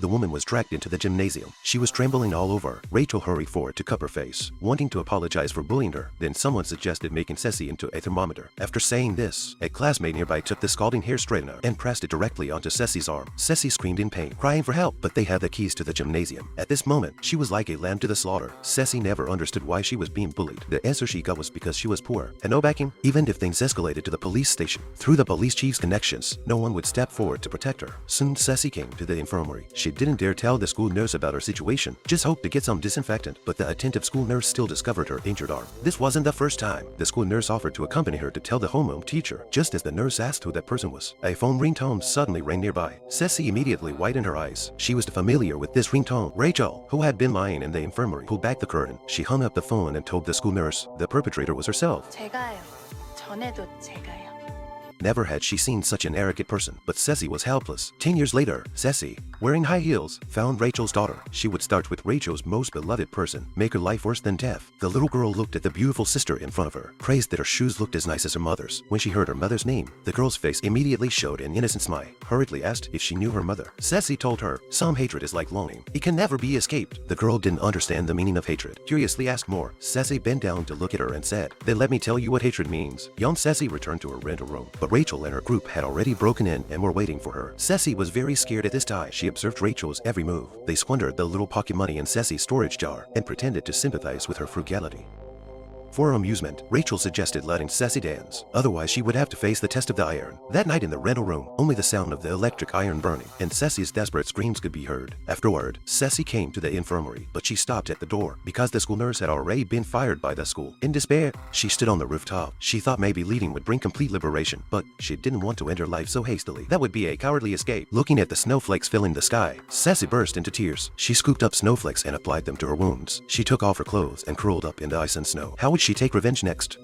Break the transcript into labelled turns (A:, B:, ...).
A: The woman was dragged into the gymnasium. She was trembling all over. Rachel hurried forward to cup her face, wanting to apologize for bullying her. Then someone suggested making Ceci into a thermometer. After saying this, a classmate nearby took the scalding hair straightener and pressed it directly onto Ceci's arm. Ceci screamed in pain, crying for help, but they had the keys to the gymnasium. At this moment, she was like a lamb to the slaughter. Ceci never understood why she was being bullied. The answer she got was because she was poor and no backing. Even if things escalated to the police station, through the police chief's connections, no one would step forward to protect her. Soon Ceci came to the infirmary. She didn't dare tell the school nurse about her situation, just hoped to get some disinfectant, but the attentive school nurse still discovered her injured arm. This wasn't the first time. The school nurse offered to accompany her to tell the homeroom teacher. Just as the nurse asked who that person was, a phone ringtone suddenly rang nearby. Ceci immediately widened her eyes. She was familiar with this ringtone. Rachel, who had been lying in the infirmary, pulled back the curtain. She hung up the phone and told the school nurse the perpetrator was herself.
B: 제가요. 전에도 제가요.
A: Never had she seen such an arrogant person, but Ceci was helpless. 10 years later, Ceci, wearing high heels, found Rachel's daughter. She would start with Rachel's most beloved person, make her life worse than death. The little girl looked at the beautiful sister in front of her, praised that her shoes looked as nice as her mother's. When she heard her mother's name, the girl's face immediately showed an innocent smile, hurriedly asked if she knew her mother. Ceci told her, some hatred is like longing. It can never be escaped. The girl didn't understand the meaning of hatred, curiously asked more. Ceci bent down to look at her and said, then let me tell you what hatred means. Young Ceci returned to her rental room, but Rachel and her group had already broken in and were waiting for her. Ceci was very scared at this time. She observed Rachel's every move. They squandered the little pocket money in Ceci's storage jar and pretended to sympathize with her frugality. For her amusement, Rachel suggested letting Ceci dance, otherwise she would have to face the test of the iron. That night in the rental room, only the sound of the electric iron burning and Ceci's desperate screams could be heard. Afterward, Ceci came to the infirmary, but she stopped at the door because the school nurse had already been fired by the school. In despair, she stood on the rooftop. She thought maybe leaving would bring complete liberation, but she didn't want to end her life so hastily. That would be a cowardly escape. Looking at the snowflakes filling the sky, Ceci burst into tears. She scooped up snowflakes and applied them to her wounds. She took off her clothes and curled up in the ice and snow. How would she take revenge next?